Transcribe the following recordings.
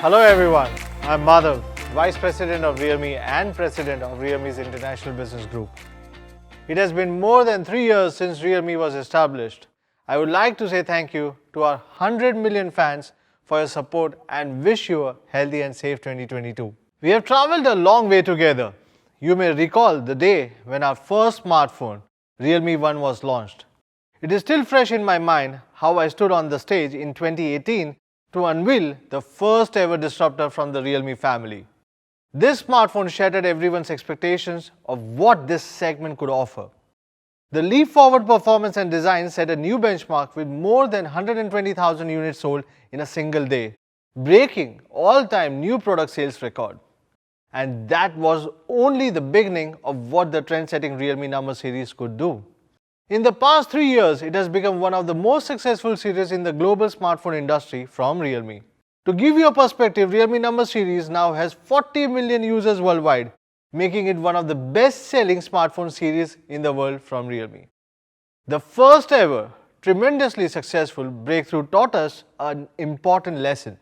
Hello everyone, I'm Madhav, Vice President of Realme and President of Realme's International Business Group. It has been more than 3 years since Realme was established. I would like to say thank you to our 100 million fans for your support and wish you a healthy and safe 2022. We have traveled a long way together. You may recall the day when our first smartphone, Realme 1, was launched. It is still fresh in my mind how I stood on the stage in 2018 to unveil the first ever disruptor from the Realme family. This smartphone shattered everyone's expectations of what this segment could offer. The leap forward performance and design set a new benchmark with more than 120,000 units sold in a single day, breaking all-time new product sales record. And that was only the beginning of what the trend-setting Realme number series could do. In the past 3 years, it has become one of the most successful series in the global smartphone industry from Realme. To give you a perspective, Realme number series now has 40 million users worldwide, making it one of the best-selling smartphone series in the world from Realme. The first ever tremendously successful breakthrough taught us an important lesson.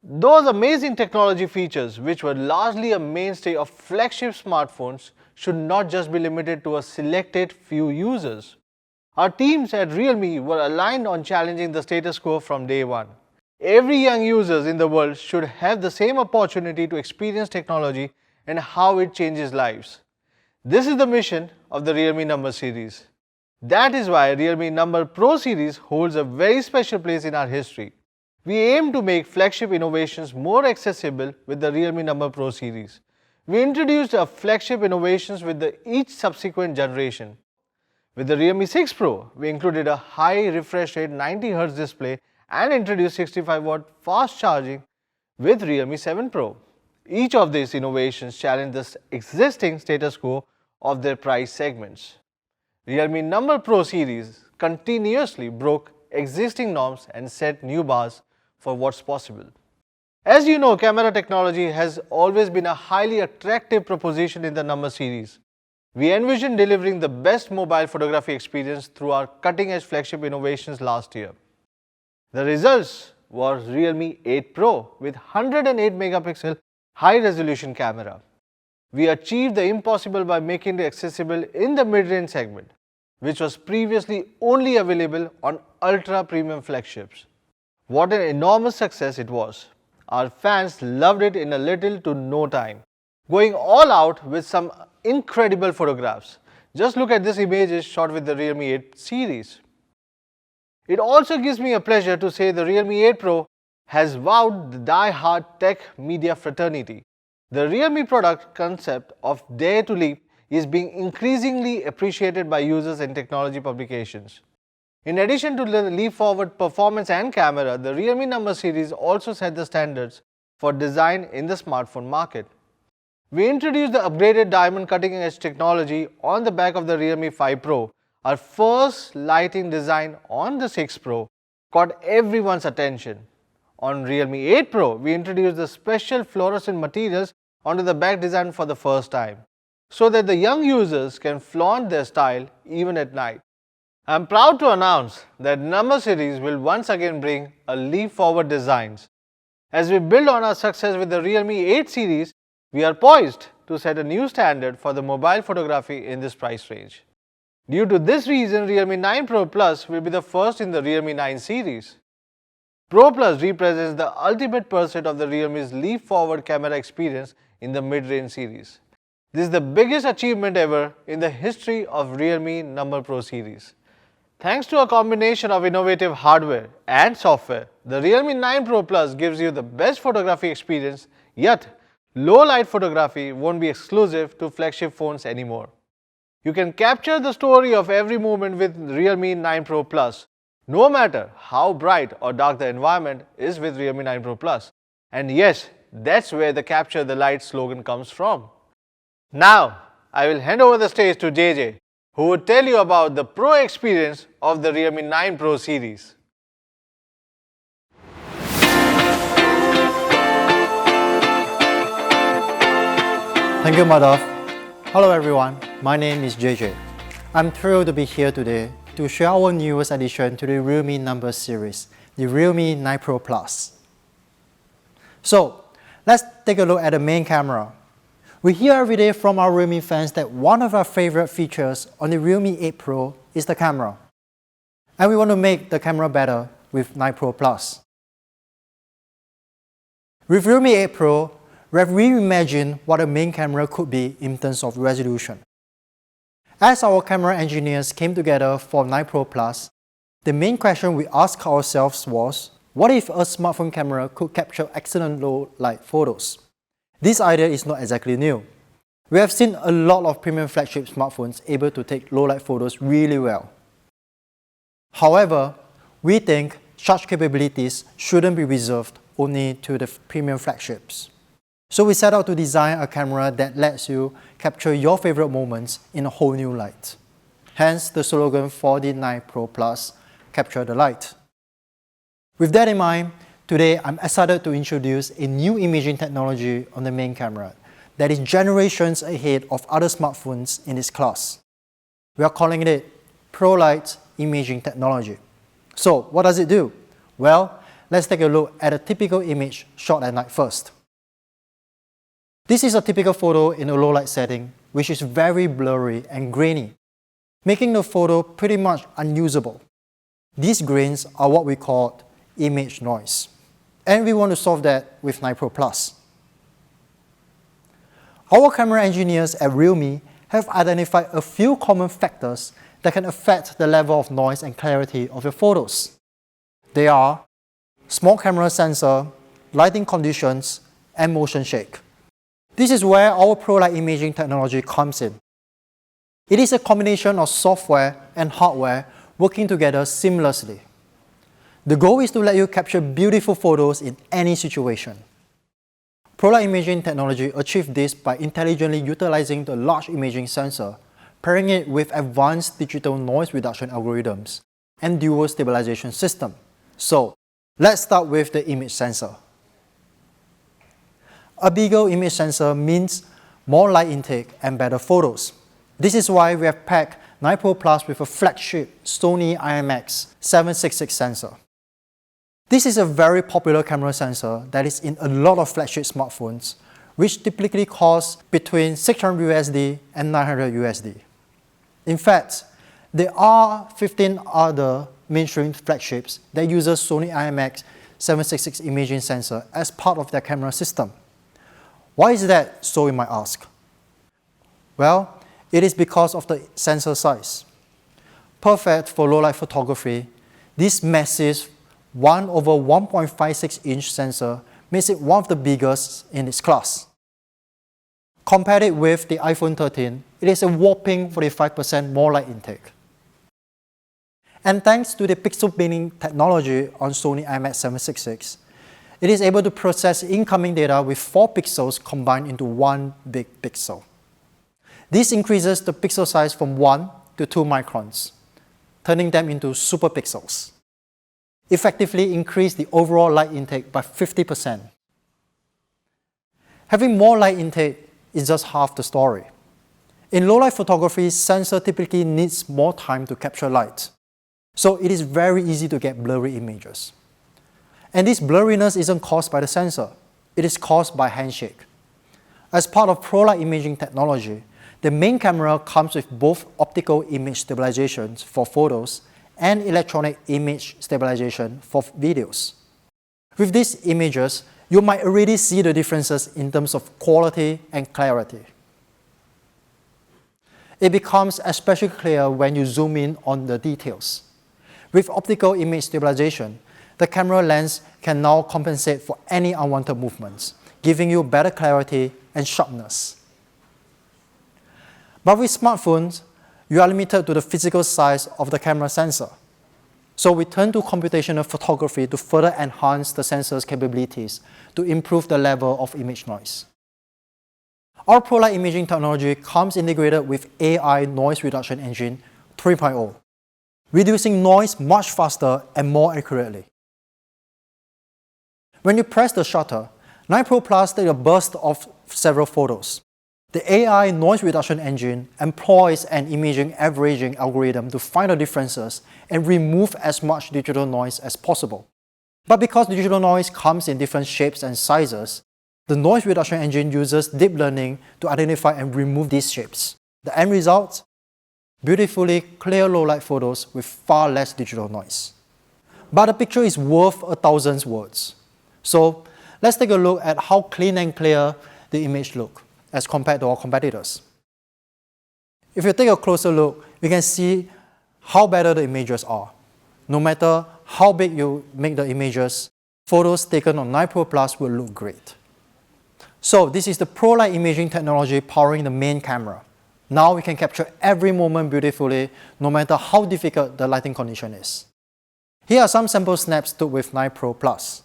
Those amazing technology features, which were largely a mainstay of flagship smartphones, should not just be limited to a selected few users. Our teams at Realme were aligned on challenging the status quo from day one. Every young user in the world should have the same opportunity to experience technology and how it changes lives. This is the mission of the Realme number series. That is why Realme number Pro series holds a very special place in our history. We aim to make flagship innovations more accessible with the Realme number Pro series. We introduced our flagship innovations with each subsequent generation. With the Realme 6 Pro, we included a high refresh rate 90Hz display and introduced 65-watt fast charging with Realme 7 Pro. Each of these innovations challenged the existing status quo of their price segments. Realme number Pro series continuously broke existing norms and set new bars for what's possible. As you know, camera technology has always been a highly attractive proposition in the number series. We envisioned delivering the best mobile photography experience through our cutting-edge flagship innovations last year. The results was Realme 8 Pro with 108 megapixel high-resolution camera. We achieved the impossible by making it accessible in the mid-range segment, which was previously only available on ultra-premium flagships. What an enormous success it was. Our fans loved it in a little to no time, going all out with some incredible photographs. Just look at this images shot with the Realme 8 series. It also gives me a pleasure to say the Realme 8 Pro has wowed the die-hard tech media fraternity. The Realme product concept of Dare to Leap is being increasingly appreciated by users and technology publications. In addition to the leap forward performance and camera, the Realme number series also set the standards for design in the smartphone market. We introduced the upgraded diamond cutting edge technology on the back of the Realme 5 Pro. Our first lighting design on the 6 Pro caught everyone's attention. On Realme 8 Pro, we introduced the special fluorescent materials onto the back design for the first time, so that the young users can flaunt their style even at night. I am proud to announce that number series will once again bring a leap forward designs. As we build on our success with the Realme 8 series, we are poised to set a new standard for the mobile photography in this price range. Due to this reason, Realme 9 Pro Plus will be the first in the Realme 9 series. Pro Plus represents the ultimate pursuit of the Realme's leap forward camera experience in the mid-range series. This is the biggest achievement ever in the history of Realme number Pro series. Thanks to a combination of innovative hardware and software, the Realme 9 Pro Plus gives you the best photography experience, yet low light photography won't be exclusive to flagship phones anymore. You can capture the story of every moment with Realme 9 Pro Plus, no matter how bright or dark the environment is with Realme 9 Pro Plus. And yes, that's where the capture the light slogan comes from. Now, I will hand over the stage to JJ, who will tell you about the Pro experience of the Realme 9 Pro series. Thank you, Madhav. Hello everyone, my name is JJ. I'm thrilled to be here today to share our newest addition to the Realme number series, the Realme 9 Pro Plus. So let's take a look at the main camera. We hear every day from our Realme fans that one of our favorite features on the Realme 8 Pro is the camera. And we want to make the camera better with 9 Pro Plus. With Realme 8 Pro, we have reimagined what a main camera could be in terms of resolution. As our camera engineers came together for 9 Pro Plus, the main question we asked ourselves was, what if a smartphone camera could capture excellent low light photos? This idea is not exactly new. We have seen a lot of premium flagship smartphones able to take low light photos really well. However, we think such capabilities shouldn't be reserved only to the premium flagships. So we set out to design a camera that lets you capture your favorite moments in a whole new light. Hence the slogan for the 9 Pro Plus, Capture the Light. With that in mind, today I'm excited to introduce a new imaging technology on the main camera that is generations ahead of other smartphones in its class. We are calling it ProLight imaging technology. So what does it do? Well, let's take a look at a typical image shot at night first. This is a typical photo in a low light setting, which is very blurry and grainy, making the photo pretty much unusable. These grains are what we call image noise, and we want to solve that with 9 Pro Plus. Our camera engineers at Realme have identified a few common factors that can affect the level of noise and clarity of your photos. They are small camera sensor, lighting conditions, and motion shake. This is where our ProLight imaging technology comes in. It is a combination of software and hardware working together seamlessly. The goal is to let you capture beautiful photos in any situation. ProLight imaging technology achieves this by intelligently utilizing the large imaging sensor, pairing it with advanced digital noise reduction algorithms and dual stabilization system. So, let's start with the image sensor. A bigger image sensor means more light intake and better photos. This is why we have packed 9 Pro Plus with a flagship Sony IMX766 sensor. This is a very popular camera sensor that is in a lot of flagship smartphones, which typically cost between $600 and $900. In fact, there are 15 other mainstream flagships that use Sony IMX766 imaging sensor as part of their camera system. Why is that, so you might ask? Well, it is because of the sensor size. Perfect for low-light photography, this massive 1/1.56-inch sensor makes it one of the biggest in its class. Compared it with the iPhone 13, it is a whopping 45% more light intake. And thanks to the pixel binning technology on Sony IMX766, it is able to process incoming data with 4 pixels combined into one big pixel. This increases the pixel size from 1 to 2 microns, turning them into super pixels. Effectively increase the overall light intake by 50%. Having more light intake is just half the story. In low-light photography, sensor typically needs more time to capture light, so it is very easy to get blurry images. And this blurriness isn't caused by the sensor, it is caused by handshake. As part of ProLight imaging technology, the main camera comes with both optical image stabilization for photos and electronic image stabilization for videos. With these images, you might already see the differences in terms of quality and clarity. It becomes especially clear when you zoom in on the details. With optical image stabilization, the camera lens can now compensate for any unwanted movements, giving you better clarity and sharpness. But with smartphones, you are limited to the physical size of the camera sensor. So we turn to computational photography to further enhance the sensor's capabilities to improve the level of image noise. Our ProLight imaging technology comes integrated with AI noise reduction engine 3.0, reducing noise much faster and more accurately. When you press the shutter, 9 Pro Plus takes a burst of several photos. The AI noise reduction engine employs an imaging averaging algorithm to find the differences and remove as much digital noise as possible. But because digital noise comes in different shapes and sizes, the noise reduction engine uses deep learning to identify and remove these shapes. The end result? Beautifully clear low-light photos with far less digital noise. But a picture is worth 1,000 words. So let's take a look at how clean and clear the image look as compared to our competitors. If you take a closer look, we can see how better the images are. No matter how big you make the images, photos taken on 9 Pro Plus will look great. So this is the ProLight imaging technology powering the main camera. Now we can capture every moment beautifully, no matter how difficult the lighting condition is. Here are some sample snaps took with 9 Pro Plus.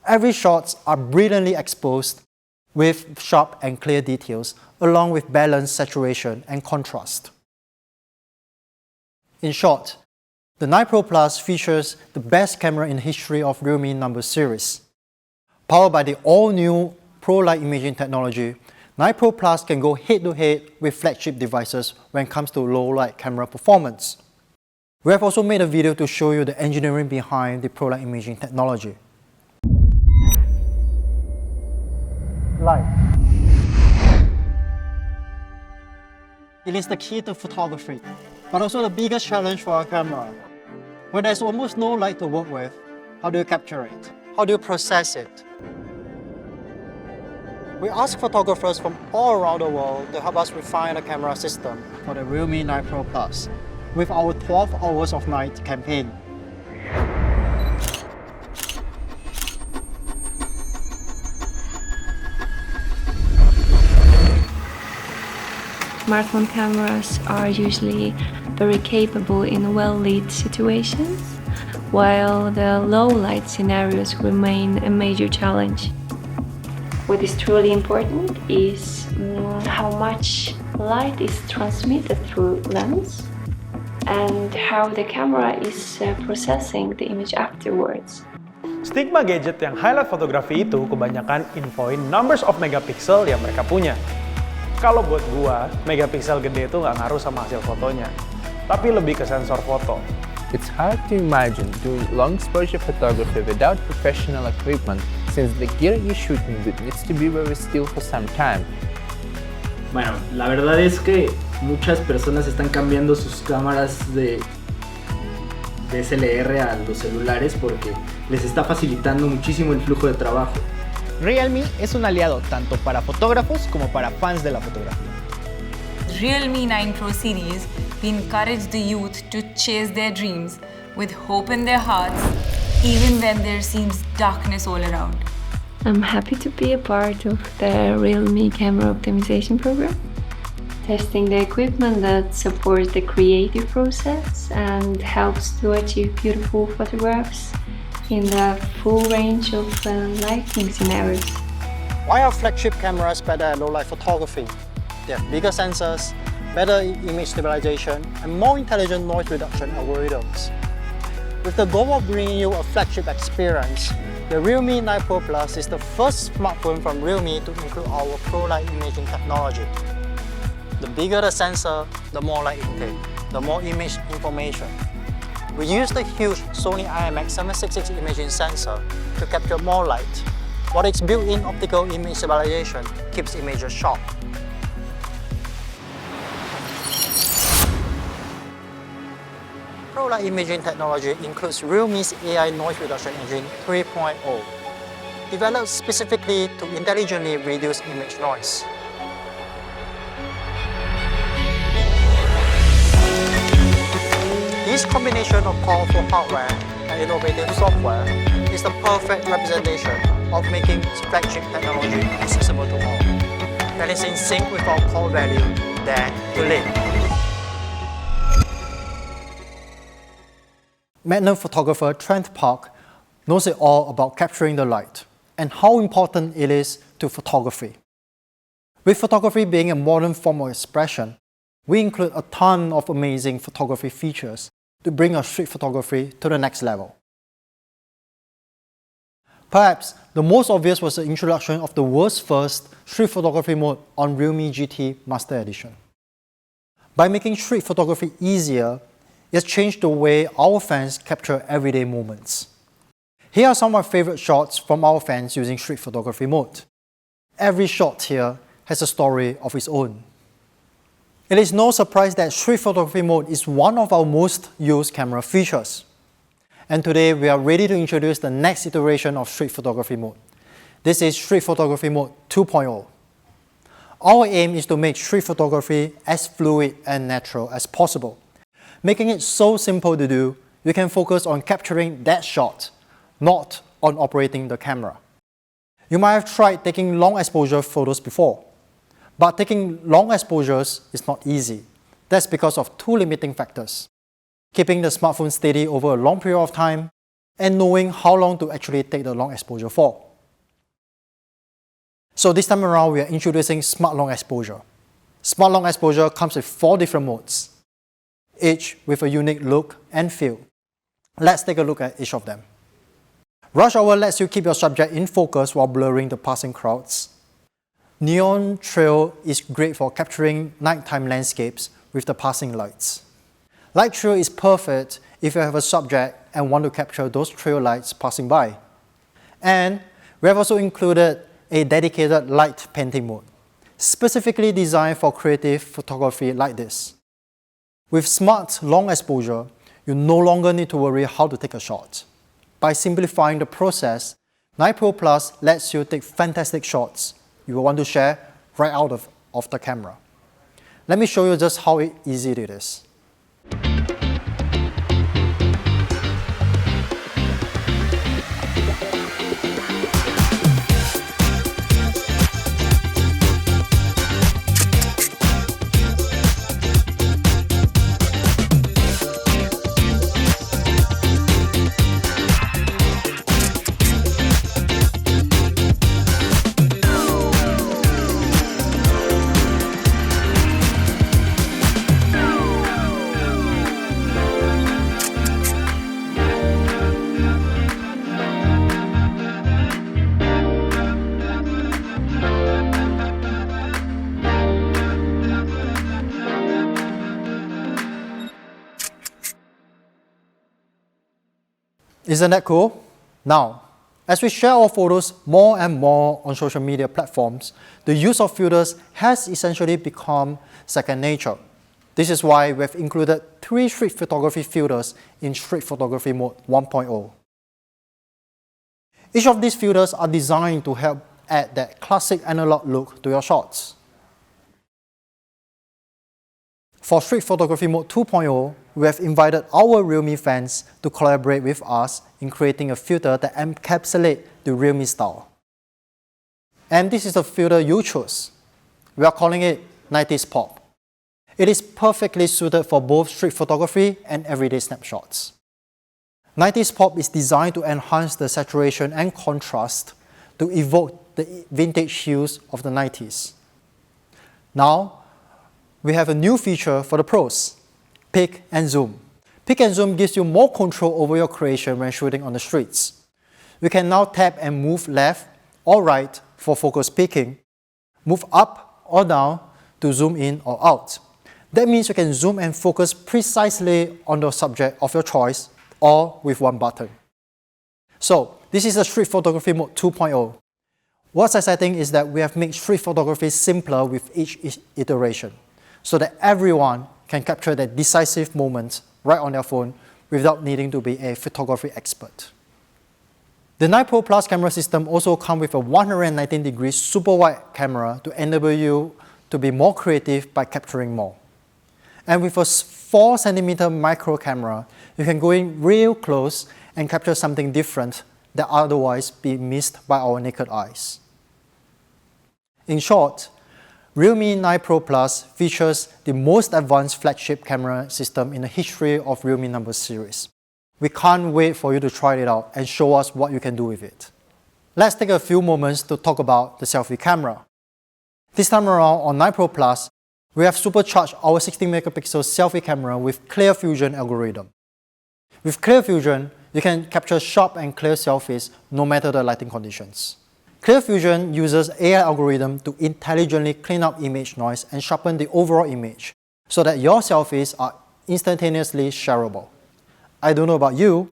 Every shots are brilliantly exposed with sharp and clear details, along with balanced saturation and contrast. In short, the 9 Pro Plus features the best camera in the history of Realme number series. Powered by the all-new ProLight imaging technology, 9 Pro Plus can go head-to-head with flagship devices when it comes to low-light camera performance. We have also made a video to show you the engineering behind the ProLight imaging technology. Light. It is the key to photography, but also the biggest challenge for our camera. When there's almost no light to work with, how do you capture it? How do you process it? We asked photographers from all around the world to help us refine the camera system for the Realme 9 Pro Plus with our 12 Hours of Night campaign. Smartphone cameras are usually very capable in well-lit situations, while the low-light scenarios remain a major challenge. What is truly important is how much light is transmitted through lens and how the camera is processing the image afterwards. Stigma gadget yang highlight fotografi itu kebanyakan infoin numbers of megapixel yang mereka punya. Kalau buat gua, megapiksel gede itu nggak ngaruh sama hasil fotonya, tapi lebih ke sensor foto. It's hard to imagine doing long exposure photography without professional equipment, since the gear you're shooting with needs to be very still for some time. Bueno, la verdad es que muchas personas están cambiando sus cámaras de DSLR a los celulares porque les está facilitando muchísimo el flujo de trabajo. Realme es un aliado tanto para fotógrafos como para fans de la fotografía. Realme 9 Pro series, we encourage the youth to chase their dreams with hope in their hearts, even when there seems darkness all around. I'm happy to be a part of the Realme camera optimization program, testing the equipment that supports the creative process and helps to achieve beautiful photographs in the full range of lighting scenarios. Why are flagship cameras better at low-light photography? They have bigger sensors, better image stabilization, and more intelligent noise reduction algorithms. With the goal of bringing you a flagship experience, the Realme 9 Pro Plus is the first smartphone from Realme to include our ProLight imaging technology. The bigger the sensor, the more light intake, the more image information. We use the huge Sony IMX766 imaging sensor to capture more light, while its built-in optical image stabilization keeps images sharp. ProLight imaging technology includes Realme's AI noise reduction engine 3.0, developed specifically to intelligently reduce image noise. This combination of powerful hardware and innovative software is the perfect representation of making flagship technology accessible to all, that is in sync with our core value, dare to live. Magnum photographer Trent Park knows it all about capturing the light and how important it is to photography. With photography being a modern form of expression, we include a ton of amazing photography features to bring our street photography to the next level. Perhaps the most obvious was the introduction of the world's first street photography mode on Realme GT Master Edition. By making street photography easier, It has changed the way our fans capture everyday moments. Here are some of my favorite shots from our fans using street photography mode. Every shot here has a story of its own. It is no surprise that street photography mode is one of our most used camera features. And today we are ready to introduce the next iteration of street photography mode. This is street photography mode 2.0. Our aim is to make street photography as fluid and natural as possible. Making it so simple to do, you can focus on capturing that shot, not on operating the camera. You might have tried taking long exposure photos before, but taking long exposures is not easy. That's because of two limiting factors: keeping the smartphone steady over a long period of time, and knowing how long to actually take the long exposure for. So this time around, we are introducing Smart Long Exposure. Smart Long Exposure comes with 4 different modes, each with a unique look and feel. Let's take a look at each of them. Rush Hour lets you keep your subject in focus while blurring the passing crowds. Neon Trail is great for capturing nighttime landscapes with the passing lights. Light Trail is perfect if you have a subject and want to capture those trail lights passing by. And we have also included a dedicated light painting mode, specifically designed for creative photography like this. With Smart Long Exposure, you no longer need to worry how to take a shot. By simplifying the process, 9 Pro Plus lets you take fantastic shots you will want to share right out of the camera. Let me show you just how easy it is. Isn't that cool? Now, as we share our photos more and more on social media platforms, the use of filters has essentially become second nature. This is why we have included 3 street photography filters in Street Photography Mode 1.0. Each of these filters are designed to help add that classic analog look to your shots. For Street Photography Mode 2.0, we have invited our Realme fans to collaborate with us in creating a filter that encapsulates the Realme style. And this is the filter you chose. We are calling it 90s Pop. It is perfectly suited for both street photography and everyday snapshots. 90s Pop is designed to enhance the saturation and contrast to evoke the vintage hues of the 90s. Now, we have a new feature for the pros: Pick and Zoom. Pick and Zoom gives you more control over your creation when shooting on the streets. You can now tap and move left or right for focus picking, move up or down to zoom in or out. That means you can zoom and focus precisely on the subject of your choice, all with one button. So, this is the Street Photography Mode 2.0. What's exciting is that we have made street photography simpler with each iteration, so that everyone can capture that decisive moment right on their phone without needing to be a photography expert. The 9 Pro Plus camera system also comes with a 119-degree super wide camera to enable you to be more creative by capturing more. And with a 4cm micro camera, you can go in real close and capture something different that otherwise be missed by our naked eyes. In short, Realme 9 Pro Plus features the most advanced flagship camera system in the history of Realme number series. We can't wait for you to try it out and show us what you can do with it. Let's take a few moments to talk about the selfie camera. This time around on 9 Pro Plus, we have supercharged our 16-megapixel selfie camera with Clear Fusion algorithm. With Clear Fusion, you can capture sharp and clear selfies no matter the lighting conditions. Clear Fusion uses AI algorithm to intelligently clean up image noise and sharpen the overall image so that your selfies are instantaneously shareable. I don't know about you,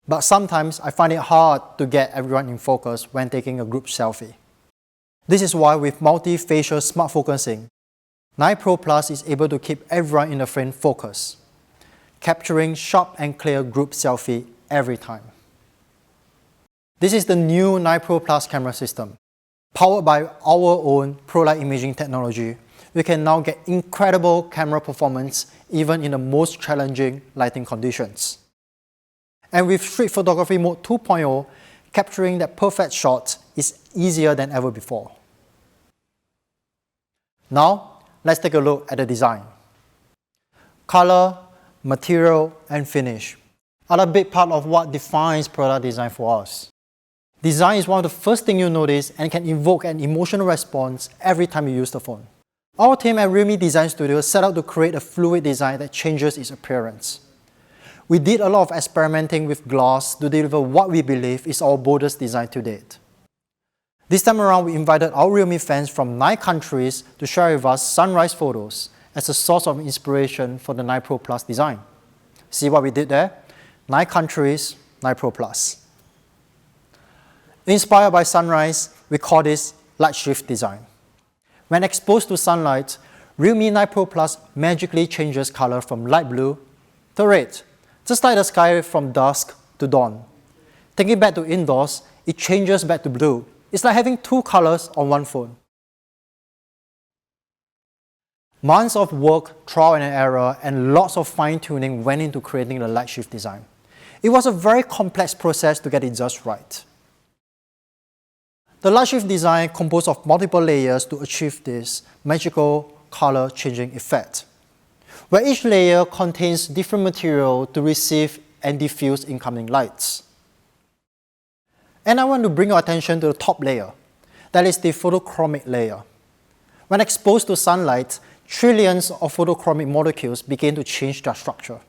but sometimes I find it hard to get everyone in focus when taking a group selfie. This is why with multi-facial smart focusing, 9 Pro Plus is able to keep everyone in the frame focused, capturing sharp and clear group selfie every time. This is the new 9 Pro Plus camera system. Powered by our own ProLight imaging technology, we can now get incredible camera performance even in the most challenging lighting conditions. And with Street Photography Mode 2.0, capturing that perfect shot is easier than ever before. Now, let's take a look at the design. Color, material, and finish are a big part of what defines product design for us. Design is one of the first things you notice and can evoke an emotional response every time you use the phone. Our team at Realme Design Studio set out to create a fluid design that changes its appearance. We did a lot of experimenting with glass to deliver what we believe is our boldest design to date. This time around, we invited our Realme fans from 9 countries to share with us sunrise photos as a source of inspiration for the 9 Pro Plus design. See what we did there? 9 countries, 9 Pro Plus. Inspired by sunrise, we call this light shift design. When exposed to sunlight, Realme 9 Pro Plus magically changes color from light blue to red, just like the sky from dusk to dawn. Taking it back to indoors, it changes back to blue. It's like having 2 colors on one phone. Months of work, trial and error, and lots of fine-tuning went into creating the light shift design. It was a very complex process to get it just right. The light shift design composed of multiple layers to achieve this magical color changing effect, where each layer contains different material to receive and diffuse incoming lights. And I want to bring your attention to the top layer, that is the photochromic layer. When exposed to sunlight, trillions of photochromic molecules begin to change their structure.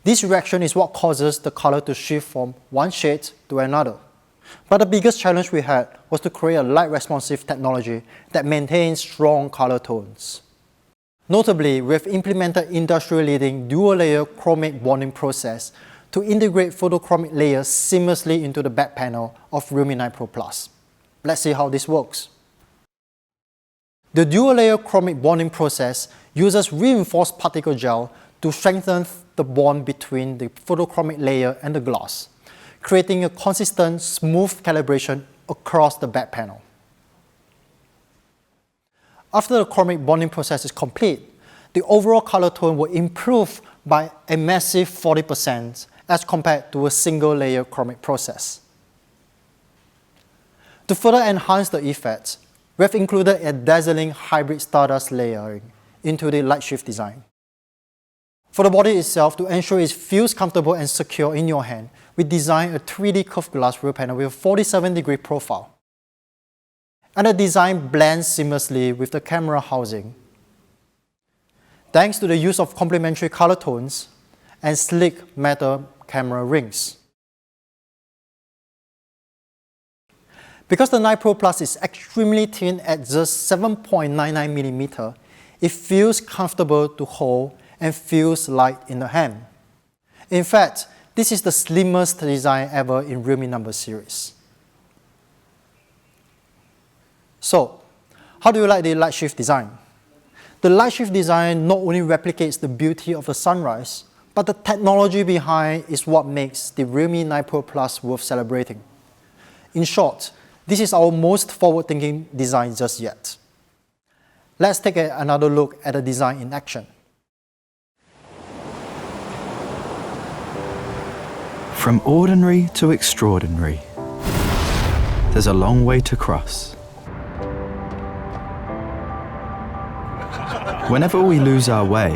This reaction is what causes the color to shift from one shade to another. But the biggest challenge we had was to create a light-responsive technology that maintains strong color tones. Notably, we have implemented industry-leading dual-layer chromic bonding process to integrate photochromic layers seamlessly into the back panel of Realme 9 Pro Plus. Let's see how this works. The dual-layer chromic bonding process uses reinforced particle gel to strengthen the bond between the photochromic layer and the glass, creating a consistent, smooth calibration across the back panel. After the chromic bonding process is complete, the overall color tone will improve by a massive 40% as compared to a single-layer chromic process. To further enhance the effect, we have included a dazzling hybrid stardust layering into the light shift design. For the body itself, to ensure it feels comfortable and secure in your hand, we designed a 3D curved glass rear panel with a 47-degree profile. And the design blends seamlessly with the camera housing. Thanks to the use of complementary color tones and sleek metal camera rings. Because the 9 Pro Plus is extremely thin at just 7.99mm, it feels comfortable to hold and feels light in the hand. In fact, this is the slimmest design ever in Realme number series. So, how do you like the light shift design? The light shift design not only replicates the beauty of the sunrise, but the technology behind is what makes the Realme 9 Pro Plus worth celebrating. In short, this is our most forward-thinking design just yet. Let's take another look at the design in action. From ordinary to extraordinary, there's a long way to cross. Whenever we lose our way,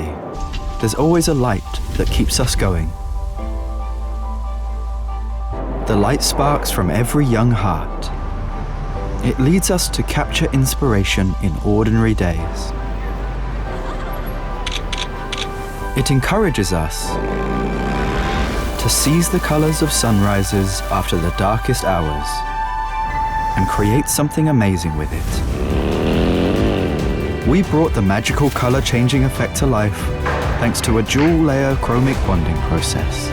there's always a light that keeps us going. The light sparks from every young heart. It leads us to capture inspiration in ordinary days. It encourages us to seize the colors of sunrises after the darkest hours and create something amazing with it. We brought the magical color changing effect to life thanks to a dual-layer chromic bonding process.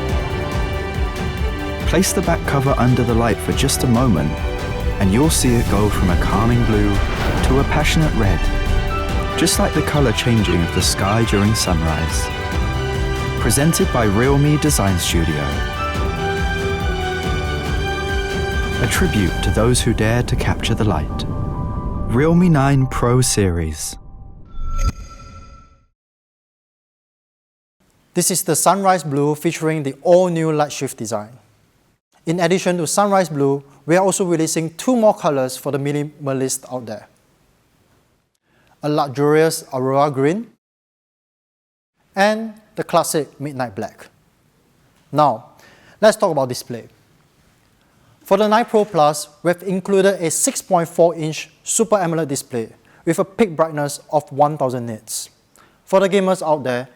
Place the back cover under the light for just a moment, and you'll see it go from a calming blue to a passionate red, just like the color changing of the sky during sunrise. Presented by Realme Design Studio. A tribute to those who dared to capture the light. Realme 9 Pro Series. This is the Sunrise Blue featuring the all-new light shift design. In addition to Sunrise Blue, we are also releasing 2 more colors for the minimalist out there. A luxurious Aurora Green and the classic Midnight Black. Now, let's talk about display. For the 9 Pro Plus, we've included a 6.4-inch Super AMOLED display with a peak brightness of 1000 nits. For the gamers out there,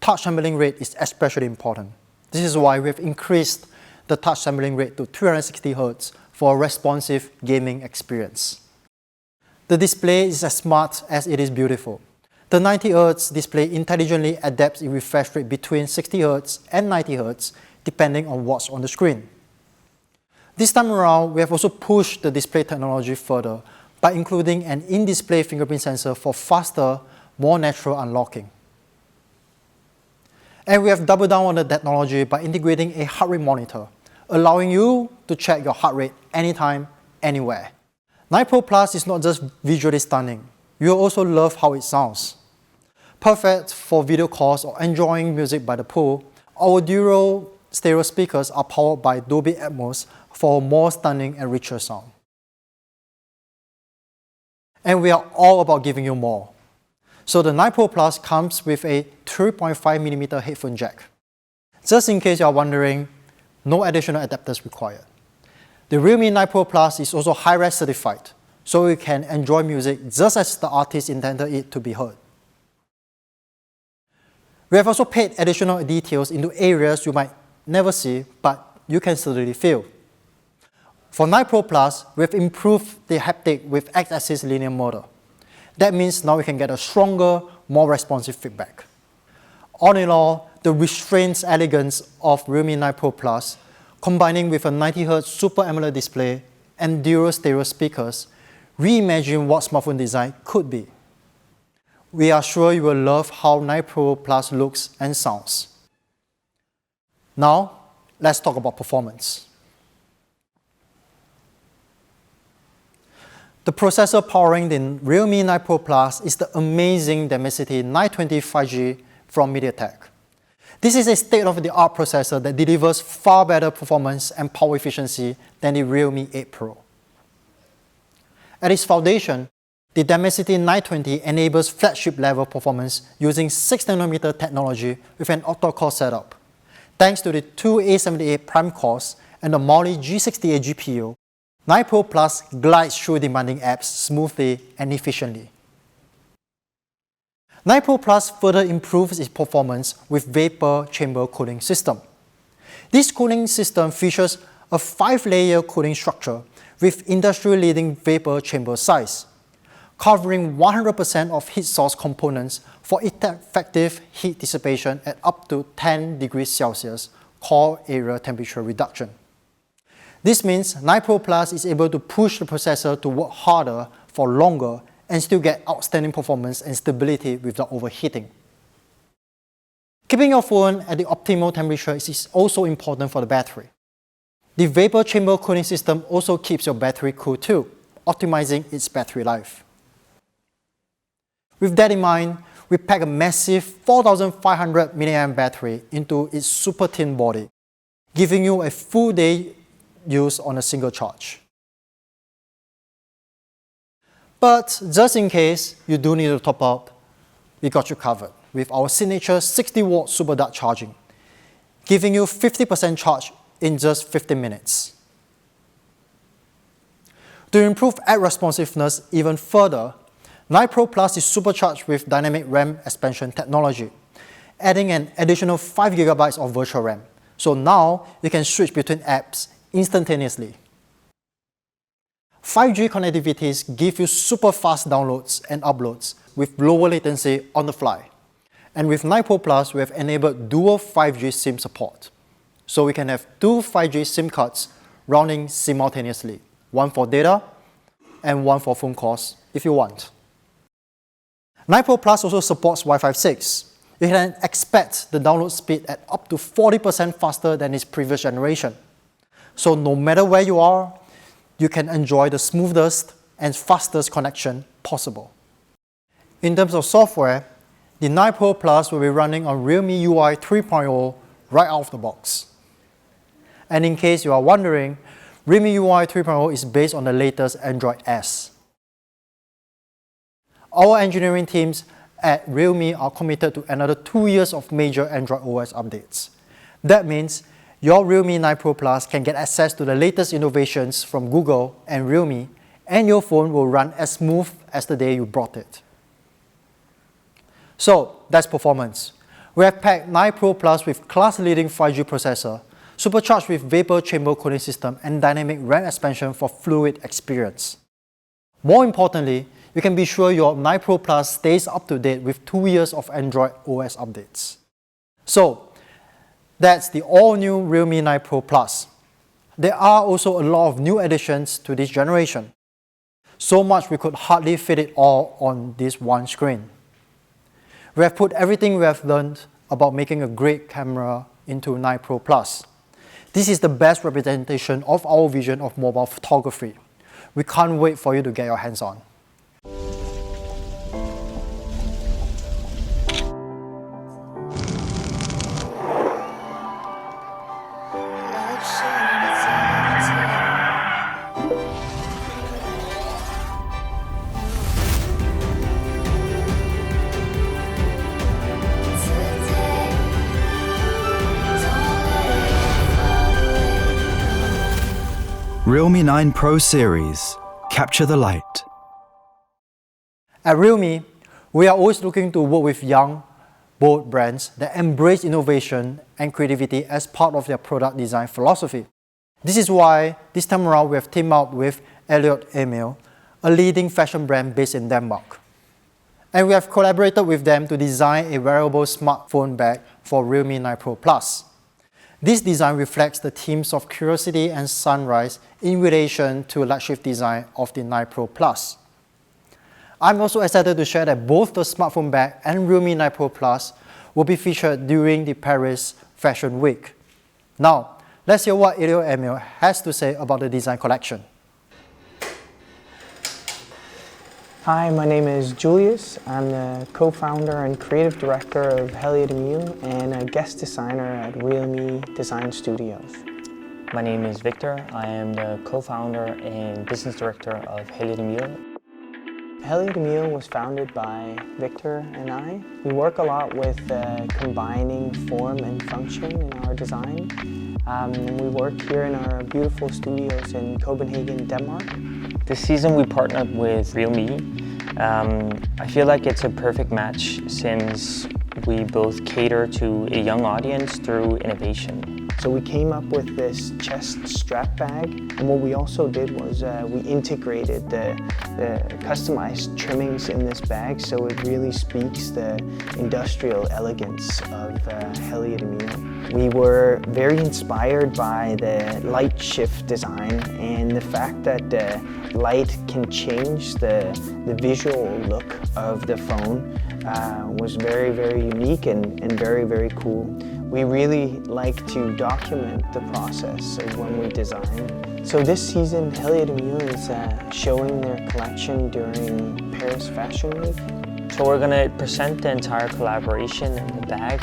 touch sampling rate is especially important. This is why we've increased the touch sampling rate to 360 Hz for a responsive gaming experience. The display is as smart as it is beautiful. The 90 Hz display intelligently adapts its refresh rate between 60 Hz and 90 Hz depending on what's on the screen. This time around, we have also pushed the display technology further by including an in-display fingerprint sensor for faster, more natural unlocking. And we have doubled down on the technology by integrating a heart rate monitor, allowing you to check your heart rate anytime, anywhere. 9 Pro Plus is not just visually stunning, you'll also love how it sounds. Perfect for video calls or enjoying music by the pool, our dual stereo speakers are powered by Dolby Atmos for more stunning and richer sound. And we are all about giving you more. So the 9 Pro Plus comes with a 3.5mm headphone jack. Just in case you are wondering, no additional adapters required. The Realme 9 Pro Plus is also high-res certified, so you can enjoy music just as the artist intended it to be heard. We have also paid additional details into areas you might never see, but you can certainly feel. For 9 Pro Plus, we have improved the haptic with X-axis linear motor. That means now we can get a stronger, more responsive feedback. All in all, the restrained elegance of Realme 9 Pro Plus, combining with a 90Hz Super AMOLED display and dual stereo speakers, reimagine what smartphone design could be. We are sure you will love how 9 Pro Plus looks and sounds. Now, let's talk about performance. The processor powering the Realme 9 Pro Plus is the amazing Dimensity 920 5G from MediaTek. This is a state-of-the-art processor that delivers far better performance and power efficiency than the Realme 8 Pro. At its foundation, the Dimensity 920 enables flagship-level performance using 6nm technology with an octa-core setup. Thanks to the 2 A78 Prime cores and the Mali G68 GPU, 9 Pro Plus glides through demanding apps smoothly and efficiently. 9 Pro Plus further improves its performance with vapor chamber cooling system. This cooling system features a 5-layer cooling structure with industry-leading vapor chamber size, covering 100% of heat source components for effective heat dissipation at up to 10 degrees Celsius core area temperature reduction. This means 9 Pro Plus is able to push the processor to work harder for longer and still get outstanding performance and stability without overheating. Keeping your phone at the optimal temperature is also important for the battery. The vapor chamber cooling system also keeps your battery cool too, optimizing its battery life. With that in mind, we pack a massive 4500 mAh battery into its super thin body, giving you a full day use on a single charge. But just in case you do need to top up, we got you covered with our signature 60-watt super dark charging, giving you 50% charge in just 15 minutes. To improve app responsiveness even further, 9 Pro Plus is supercharged with dynamic RAM expansion technology, adding an additional 5 GB of virtual RAM. So now you can switch between apps instantaneously. 5G connectivities give you super fast downloads and uploads with lower latency on the fly. And with 9 Pro Plus, we have enabled dual 5G SIM support. So we can have 2 5G SIM cards running simultaneously, one for data and one for phone calls if you want. 9 Pro Plus also supports Wi-Fi 6. You can expect the download speed at up to 40% faster than its previous generation. So no matter where you are, you can enjoy the smoothest and fastest connection possible. In terms of software, the 9 Pro Plus will be running on Realme UI 3.0 right out of the box. And in case you are wondering, Realme UI 3.0 is based on the latest Android S. Our engineering teams at Realme are committed to another 2 years of major Android OS updates. That means your Realme 9 Pro Plus can get access to the latest innovations from Google and Realme, and your phone will run as smooth as the day you bought it. So that's performance. We have packed 9 Pro Plus with class-leading 5G processor, supercharged with vapor chamber cooling system and dynamic RAM expansion for fluid experience. More importantly, you can be sure your 9 Pro Plus stays up to date with 2 years of Android OS updates. So that's the all-new Realme 9 Pro Plus. There are also a lot of new additions to this generation. So much we could hardly fit it all on this one screen. We have put everything we have learned about making a great camera into 9 Pro Plus. This is the best representation of our vision of mobile photography. We can't wait for you to get your hands on. Realme 9 Pro Series. Capture the light. At Realme, we are always looking to work with young, bold brands that embrace innovation and creativity as part of their product design philosophy. This is why this time around we have teamed up with Elliot Emil, a leading fashion brand based in Denmark. And we have collaborated with them to design a wearable smartphone bag for Realme 9 Pro Plus. This design reflects the themes of curiosity and sunrise in relation to light shift design of the 9 Pro Plus. I'm also excited to share that both the smartphone bag and Realme 9 Pro Plus will be featured during the Paris Fashion Week. Now, let's hear what Elliot Emil has to say about the design collection. Hi, my name is Julius. I'm the co-founder and creative director of Regarde and a guest designer at Realme Design Studios. My name is Victor. I am the co-founder and business director of Regarde. Regarde was founded by Victor and I. We work a lot with combining form and function in our design. We work here in our beautiful studios in Copenhagen, Denmark. This season we partnered with Realme. I feel like it's a perfect match since we both cater to a young audience through innovation. So we came up with this chest strap bag, and what we also did was we integrated the customized trimmings in this bag, so it really speaks the industrial elegance of Regarde. We were very inspired by the light shift design and the fact that the light can change the visual look of the phone was very, very unique and very, very cool. We really like to document the process of when we design. So this season, Regarde is showing their collection during Paris Fashion Week. So we're going to present the entire collaboration in the bag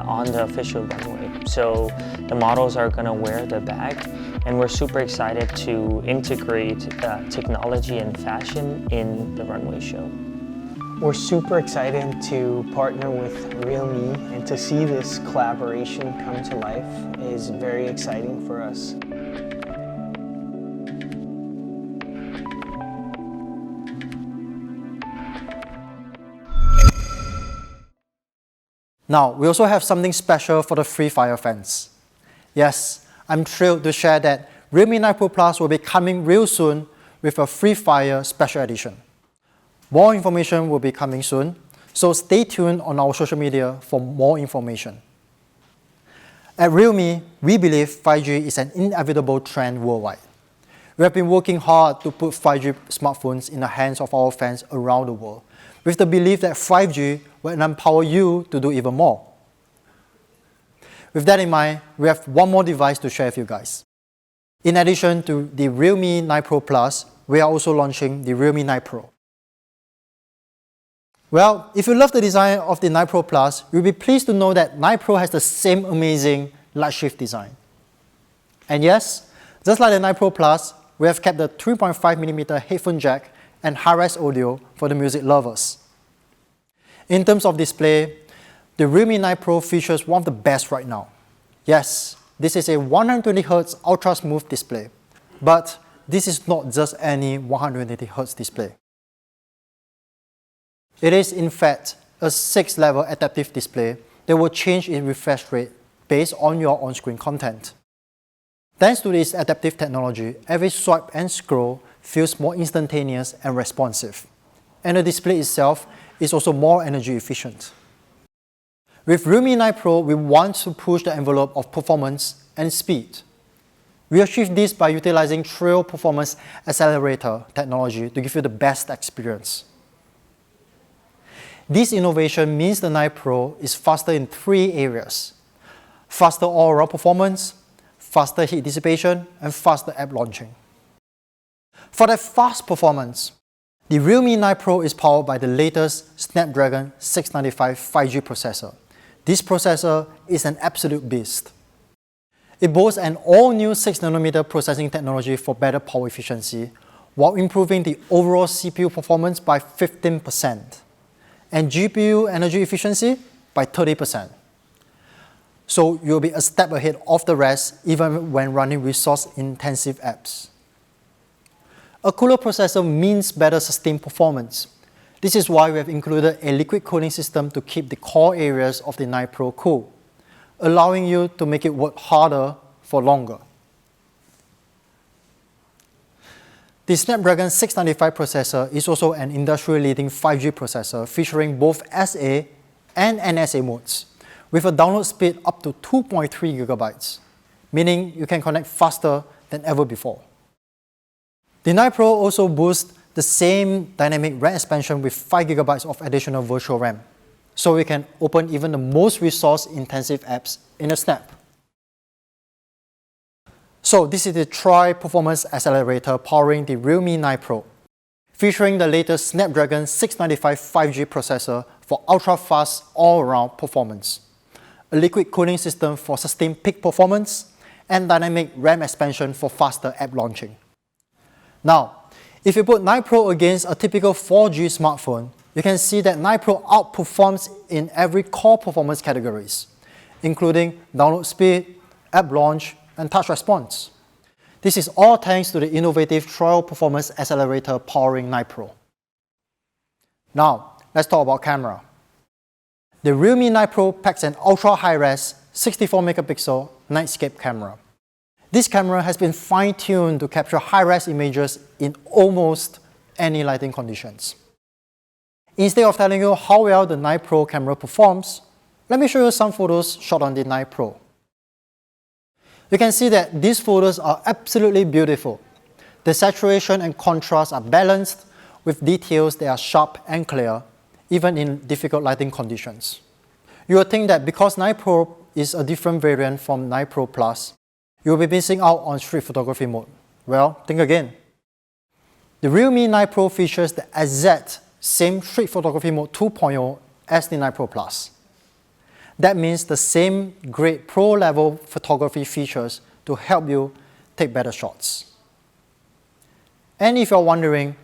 on the official runway. So the models are going to wear the bag, and we're super excited to integrate technology and fashion in the runway show. We're super excited to partner with Realme, and to see this collaboration come to life is very exciting for us. Now, we also have something special for the Free Fire fans. Yes, I'm thrilled to share that Realme 9 Pro Plus will be coming real soon with a Free Fire special edition. More information will be coming soon, So stay tuned on our social media for more information. At Realme, we believe 5G is an inevitable trend worldwide. We have been working hard to put 5G smartphones in the hands of our fans around the world, with the belief that 5G will empower you to do even more. With that in mind, we have one more device to share with you guys. In addition to the Realme 9 Pro Plus, we are also launching the Realme 9 Pro. Well, if you love the design of the 9 Pro Plus, you'll be pleased to know that 9 Pro has the same amazing light shift design. And yes, just like the 9 Pro Plus, we have kept the 3.5mm headphone jack and high-res audio for the music lovers. In terms of display, the Realme 9 Pro features one of the best right now. Yes, this is a 120Hz ultra-smooth display, but this is not just any 120Hz display. It is, in fact, a 6-level adaptive display that will change its refresh rate based on your on-screen content. Thanks to this adaptive technology, every swipe and scroll feels more instantaneous and responsive, and the display itself is also more energy efficient. With Realme 9 Pro, we want to push the envelope of performance and speed. We achieve this by utilizing Trail Performance Accelerator technology to give you the best experience. This innovation means the 9 Pro is faster in 3 areas: faster all-around performance, faster heat dissipation, and faster app launching. For that fast performance, the Realme 9 Pro is powered by the latest Snapdragon 695 5G processor. This processor is an absolute beast. It boasts an all-new 6nm processing technology for better power efficiency, while improving the overall CPU performance by 15%. And GPU energy efficiency by 30%. So you'll be a step ahead of the rest even when running resource-intensive apps. A cooler processor means better sustained performance. This is why we have included a liquid cooling system to keep the core areas of the 9 Pro cool, allowing you to make it work harder for longer. The Snapdragon 695 processor is also an industry-leading 5G processor featuring both SA and NSA modes, with a download speed up to 2.3 GB, meaning you can connect faster than ever before. The 9 Pro also boasts the same dynamic RAM expansion with 5 GB of additional virtual RAM, so we can open even the most resource-intensive apps in a snap. So this is the Tri Performance Accelerator powering the Realme 9 Pro, featuring the latest Snapdragon 695 5G processor for ultra-fast all-around performance, a liquid cooling system for sustained peak performance, and dynamic RAM expansion for faster app launching. Now, if you put 9 Pro against a typical 4G smartphone, you can see that 9 Pro outperforms in every core performance categories, including download speed, app launch, and touch response. This is all thanks to the innovative Trail Performance Accelerator powering 9 Pro. Now, let's talk about camera. The Realme 9 Pro packs an ultra high-res 64MP nightscape camera. This camera has been fine-tuned to capture high-res images in almost any lighting conditions. Instead of telling you how well the 9 Pro camera performs, let me show you some photos shot on the 9 Pro. You can see that these photos are absolutely beautiful. The saturation and contrast are balanced with details that are sharp and clear, even in difficult lighting conditions. You will think that because 9 Pro is a different variant from 9 Pro Plus, you will be missing out on street photography mode. Well, think again. The Realme 9 Pro features the exact same street photography mode 2.0 as the 9 Pro Plus. That means the same great pro-level photography features to help you take better shots. And if you're wondering,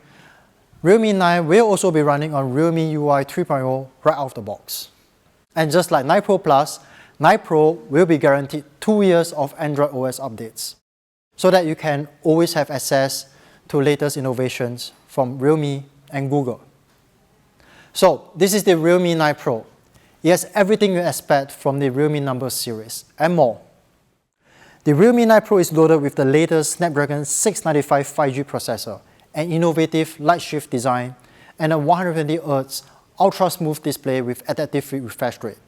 Realme 9 will also be running on Realme UI 3.0 right out of the box. And just like 9 Pro Plus, 9 Pro will be guaranteed 2 years of Android OS updates, so that you can always have access to latest innovations from Realme and Google. So this is the Realme 9 Pro. It has everything you expect from the Realme number series and more. The Realme 9 Pro is loaded with the latest Snapdragon 695 5G processor, an innovative light shift design, and a 120Hz ultra smooth display with adaptive refresh rate.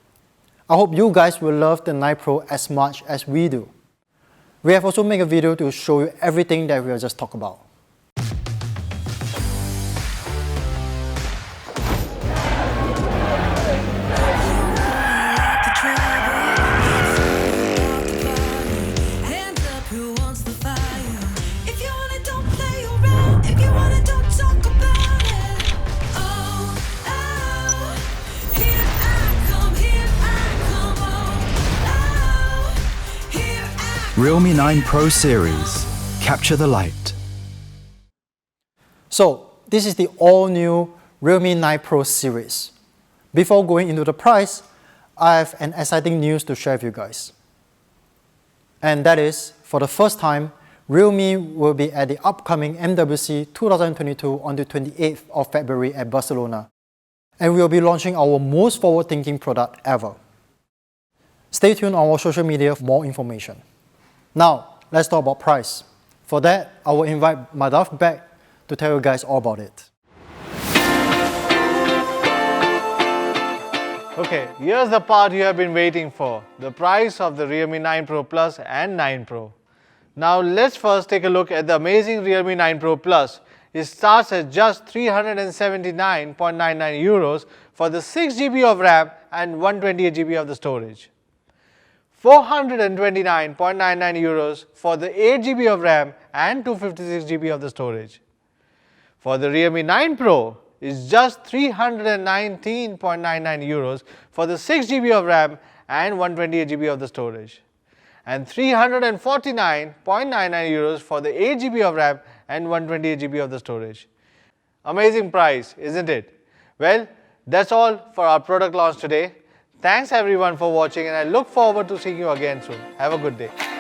I hope you guys will love the 9 Pro as much as we do. We have also made a video to show you everything that we have just talked about. Realme 9 Pro series. Capture the light. So, this is the all-new Realme 9 Pro series. Before going into the price, I have an exciting news to share with you guys. And that is, for the first time, Realme will be at the upcoming MWC 2022 on the 28th of February at Barcelona. And we will be launching our most forward-thinking product ever. Stay tuned on our social media for more information. Now, let's talk about price. For that, I will invite Madhav back to tell you guys all about it. Okay, here's the part you have been waiting for, the price of the Realme 9 Pro Plus and 9 Pro. Now let's first take a look at the amazing Realme 9 Pro Plus. It starts at just 379.99 euros for the 6GB of RAM and 128GB of the storage. 429.99 euros for the 8GB of RAM and 256GB of the storage. For the Realme 9 Pro, it's just 319.99 euros for the 6GB of RAM and 128GB of the storage. And 349.99 euros for the 8GB of RAM and 128GB of the storage. Amazing price, isn't it? Well, that's all for our product launch today. Thanks everyone for watching, and I look forward to seeing you again soon. Have a good day.